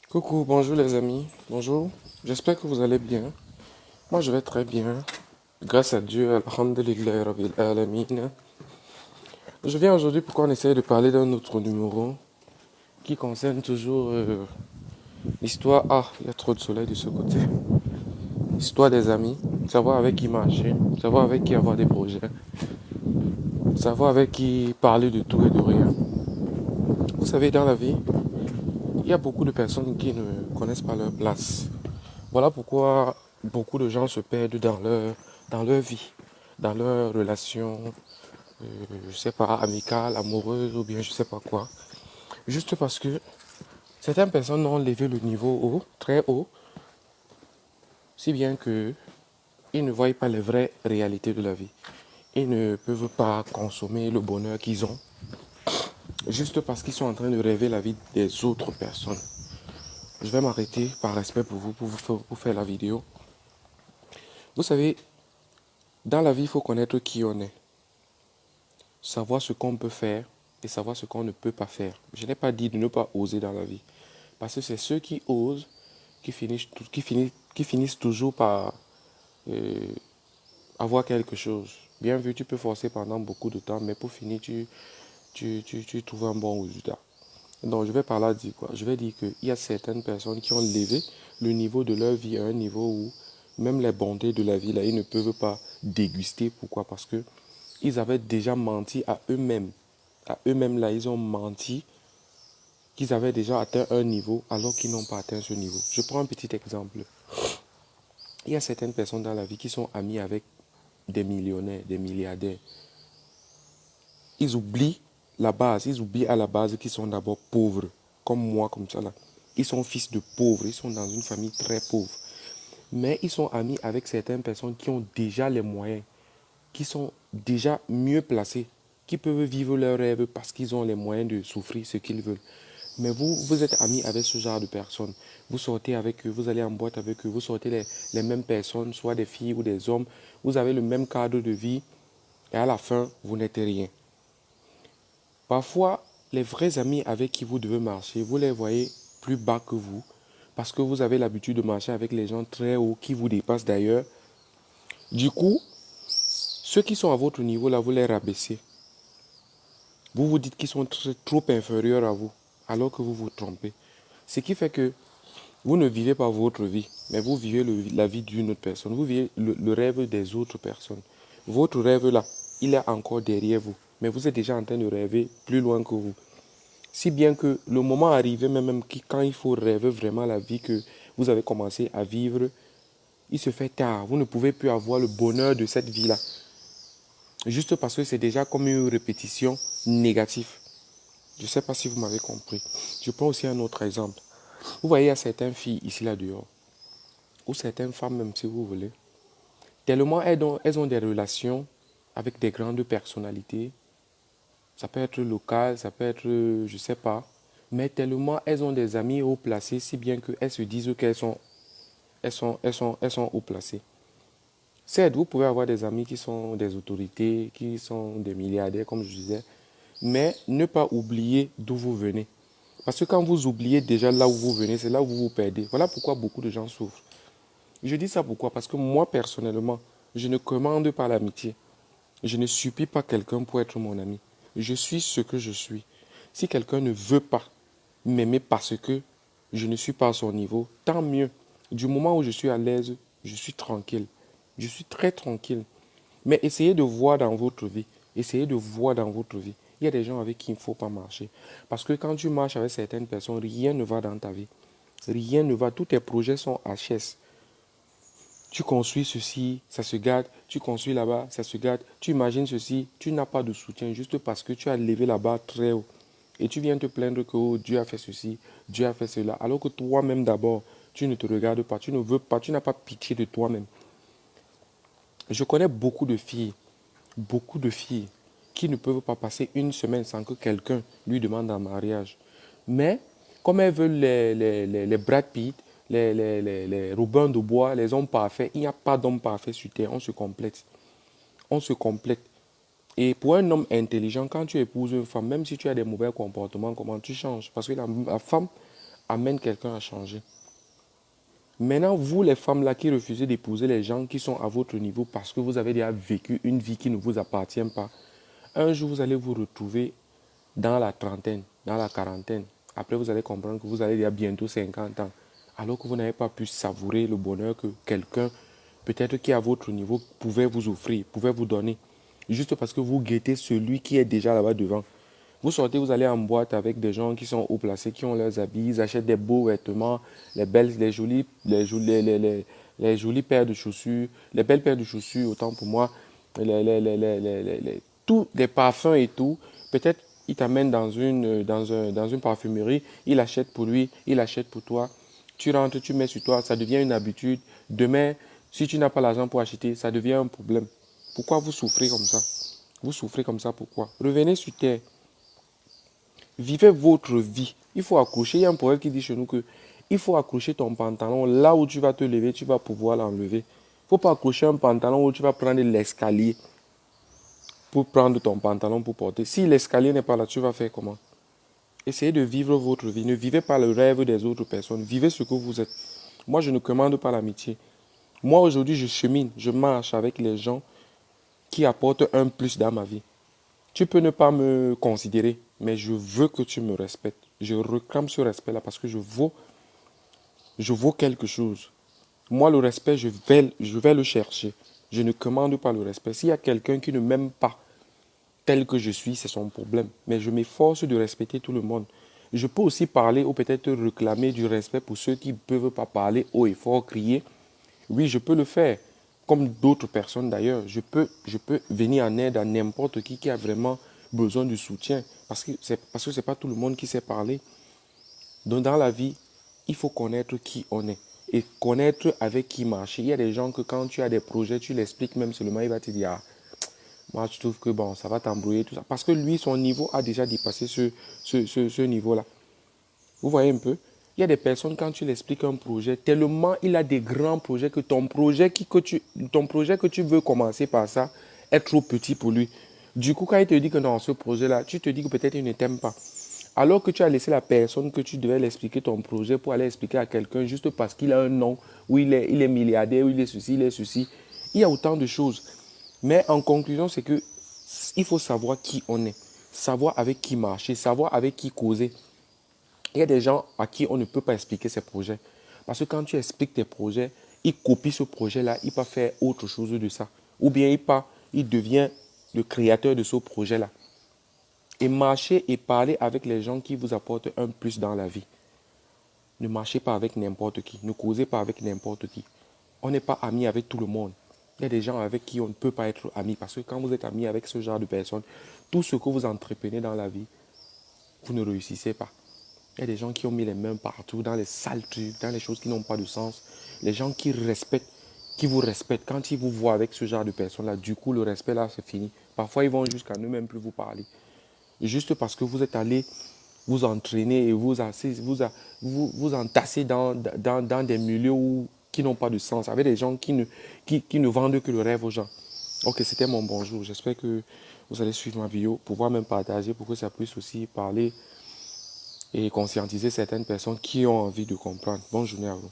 Coucou, bonjour les amis, bonjour, j'espère que vous allez bien. Moi je vais très bien, grâce à Dieu, alhamdulillah rabbil alamin. Je viens aujourd'hui pour qu'on essaye de parler d'un autre numéro qui concerne toujours l'histoire. Ah, il y a trop de soleil de ce côté. L'histoire des amis, savoir avec qui marcher, savoir avec qui avoir des projets, savoir avec qui parler de tout et de rien. Vous savez, dans la vie, il y a beaucoup de personnes qui ne connaissent pas leur place. Voilà pourquoi beaucoup de gens se perdent dans leur vie, dans leurs relations, je sais pas, amicales, amoureuses ou bien je sais pas quoi. Juste parce que certaines personnes ont levé le niveau haut, très haut, si bien que ils ne voient pas les vraies réalités de la vie. Ils ne peuvent pas consommer le bonheur qu'ils ont, juste parce qu'ils sont en train de rêver la vie des autres personnes. Je vais m'arrêter par respect pour vous, pour faire la vidéo. Vous savez, dans la vie, il faut connaître qui on est. Savoir ce qu'on peut faire et savoir ce qu'on ne peut pas faire. Je n'ai pas dit de ne pas oser dans la vie. Parce que c'est ceux qui osent qui finissent toujours par euh, avoir quelque chose. Bien vu, tu peux forcer pendant beaucoup de temps, mais pour finir, tu trouves un bon résultat. Donc, je vais par là dire quoi? Je vais dire qu'il y a certaines personnes qui ont levé le niveau de leur vie à un niveau où même les bontés de la vie, là, ils ne peuvent pas déguster. Pourquoi? Parce que ils avaient déjà menti à eux-mêmes. À eux-mêmes, là, ils ont menti qu'ils avaient déjà atteint un niveau alors qu'ils n'ont pas atteint ce niveau. Je prends un petit exemple. Il y a certaines personnes dans la vie qui sont amies avec des millionnaires, des milliardaires. Ils oublient la base, ils oublient à la base qu'ils sont d'abord pauvres, comme moi, comme ça là. Ils sont fils de pauvres, ils sont dans une famille très pauvre. Mais ils sont amis avec certaines personnes qui ont déjà les moyens, qui sont déjà mieux placés, qui peuvent vivre leurs rêves parce qu'ils ont les moyens de souffrir ce qu'ils veulent. Mais vous, vous êtes amis avec ce genre de personnes. Vous sortez avec eux, vous allez en boîte avec eux, vous sortez les mêmes personnes, soit des filles ou des hommes. Vous avez le même cadre de vie et à la fin, vous n'êtes rien. Parfois, les vrais amis avec qui vous devez marcher, vous les voyez plus bas que vous parce que vous avez l'habitude de marcher avec les gens très hauts qui vous dépassent d'ailleurs. Du coup, ceux qui sont à votre niveau là, vous les rabaissez. Vous vous dites qu'ils sont trop inférieurs à vous alors que vous vous trompez. Ce qui fait que vous ne vivez pas votre vie, mais vous vivez la vie d'une autre personne. Vous vivez le rêve des autres personnes. Votre rêve là, il est encore derrière vous, mais vous êtes déjà en train de rêver plus loin que vous. Si bien que le moment arrivé, même quand il faut rêver vraiment la vie que vous avez commencé à vivre, il se fait tard. Vous ne pouvez plus avoir le bonheur de cette vie-là. Juste parce que c'est déjà comme une répétition négative. Je ne sais pas si vous m'avez compris. Je prends aussi un autre exemple. Vous voyez, il y a certaines filles ici là dehors, ou certaines femmes même si vous voulez, tellement elles ont des relations avec des grandes personnalités. Ça peut être local, ça peut être, je ne sais pas. Mais tellement elles ont des amis haut placés, si bien qu'elles se disent qu'elles sont haut placées. Certes, vous pouvez avoir des amis qui sont des autorités, qui sont des milliardaires, comme je disais, mais ne pas oublier d'où vous venez. Parce que quand vous oubliez déjà là où vous venez, c'est là où vous vous perdez. Voilà pourquoi beaucoup de gens souffrent. Je dis ça pourquoi? Parce que moi, personnellement, je ne commande pas l'amitié. Je ne supplie pas quelqu'un pour être mon ami. Je suis ce que je suis. Si quelqu'un ne veut pas m'aimer parce que je ne suis pas à son niveau, tant mieux. Du moment où je suis à l'aise, je suis tranquille. Je suis très tranquille. Mais essayez de voir dans votre vie. Essayez de voir dans votre vie. Il y a des gens avec qui il ne faut pas marcher. Parce que quand tu marches avec certaines personnes, rien ne va dans ta vie. Rien ne va. Tous tes projets sont HS. Tu construis ceci, ça se gâte. Tu construis là-bas, ça se gâte. Tu imagines ceci, tu n'as pas de soutien juste parce que tu as levé la barre très haut. Et tu viens te plaindre que oh, Dieu a fait ceci, Dieu a fait cela. Alors que toi-même d'abord, tu ne te regardes pas, tu ne veux pas, tu n'as pas pitié de toi-même. Je connais beaucoup de filles qui ne peuvent pas passer une semaine sans que quelqu'un lui demande un mariage. Mais comme elles veulent les Brad Pitt, les Robin de Bois, les hommes parfaits, il n'y a pas d'homme parfait sur terre, on se complète. On se complète. Et pour un homme intelligent, quand tu épouses une femme, même si tu as des mauvais comportements, comment tu changes? Parce que la femme amène quelqu'un à changer. Maintenant, vous, les femmes là qui refusez d'épouser les gens qui sont à votre niveau parce que vous avez déjà vécu une vie qui ne vous appartient pas, un jour, vous allez vous retrouver dans la trentaine, dans la quarantaine. Après, vous allez comprendre que vous allez déjà bientôt 50 ans, alors que vous n'avez pas pu savourer le bonheur que quelqu'un, peut-être qui est à votre niveau, pouvait vous offrir, pouvait vous donner. Juste parce que vous guettez celui qui est déjà là-bas devant. Vous sortez, vous allez en boîte avec des gens qui sont haut placés, qui ont leurs habits, ils achètent des beaux vêtements, les belles, les jolies paires de chaussures, les belles paires de chaussures, autant pour moi, tous les parfums et tout. Peut-être il t'amène dans une parfumerie, il achète pour lui, il achète pour toi. Tu rentres, tu mets sur toi, ça devient une habitude. Demain, si tu n'as pas l'argent pour acheter, ça devient un problème. Pourquoi vous souffrez comme ça? Vous souffrez comme ça, pourquoi? Revenez sur terre. Vivez votre vie. Il faut accrocher. Il y a un poète qui dit chez nous que il faut accrocher ton pantalon là où tu vas te lever, tu vas pouvoir l'enlever. Il ne faut pas accrocher un pantalon où tu vas prendre l'escalier pour prendre ton pantalon pour porter. Si l'escalier n'est pas là, tu vas faire comment? Essayez de vivre votre vie. Ne vivez pas le rêve des autres personnes. Vivez ce que vous êtes. Moi, je ne commande pas l'amitié. Moi, aujourd'hui, je chemine, je marche avec les gens qui apportent un plus dans ma vie. Tu peux ne pas me considérer, mais je veux que tu me respectes. Je réclame ce respect-là parce que je vaux quelque chose. Moi, le respect, je vais le chercher. Je ne commande pas le respect. S'il y a quelqu'un qui ne m'aime pas tel que je suis, c'est son problème. Mais je m'efforce de respecter tout le monde. Je peux aussi parler ou peut-être réclamer du respect pour ceux qui ne peuvent pas parler haut et fort, crier. Oui, je peux le faire. Comme d'autres personnes d'ailleurs, je peux venir en aide à n'importe qui a vraiment besoin de soutien. Parce que c'est pas tout le monde qui sait parler. Donc dans la vie, il faut connaître qui on est et connaître avec qui marcher. Il y a des gens que quand tu as des projets, tu l'expliques même seulement, il va te dire, ah, moi je trouve que bon, ça va t'embrouiller, tout ça. Parce que lui, son niveau a déjà dépassé ce niveau-là. Vous voyez un peu? Il y a des personnes, quand tu l'expliques un projet, tellement il a des grands projets que ton projet que tu veux commencer par ça est trop petit pour lui. Du coup, quand il te dit que dans ce projet-là, tu te dis que peut-être il ne t'aime pas. Alors que tu as laissé la personne que tu devais l'expliquer ton projet pour aller expliquer à quelqu'un juste parce qu'il a un nom, ou il est milliardaire, ou il est ceci, il est ceci. Il y a autant de choses. Mais en conclusion, c'est que il faut savoir qui on est, savoir avec qui marcher, savoir avec qui causer. Il y a des gens à qui on ne peut pas expliquer ses projets. Parce que quand tu expliques tes projets, ils copient ce projet-là, ils peuvent faire autre chose de ça. Ou bien il devient le créateur de ce projet-là. Et marcher et parler avec les gens qui vous apportent un plus dans la vie. Ne marchez pas avec n'importe qui. Ne causez pas avec n'importe qui. On n'est pas amis avec tout le monde. Il y a des gens avec qui on ne peut pas être amis. Parce que quand vous êtes amis avec ce genre de personnes, tout ce que vous entreprenez dans la vie, vous ne réussissez pas. Il y a des gens qui ont mis les mains partout, dans les sales trucs, dans les choses qui n'ont pas de sens. Les gens qui respectent, qui vous respectent, quand ils vous voient avec ce genre de personnes-là, du coup, le respect là, c'est fini. Parfois, ils vont jusqu'à ne même plus vous parler. Juste parce que vous êtes allé vous entraîner et vous entasser dans des milieux qui n'ont pas de sens, avec des gens qui ne vendent que le rêve aux gens. Ok, c'était mon bonjour. J'espère que vous allez suivre ma vidéo, pouvoir même partager pour que ça puisse aussi parler et conscientiser certaines personnes qui ont envie de comprendre. Bonne journée à vous.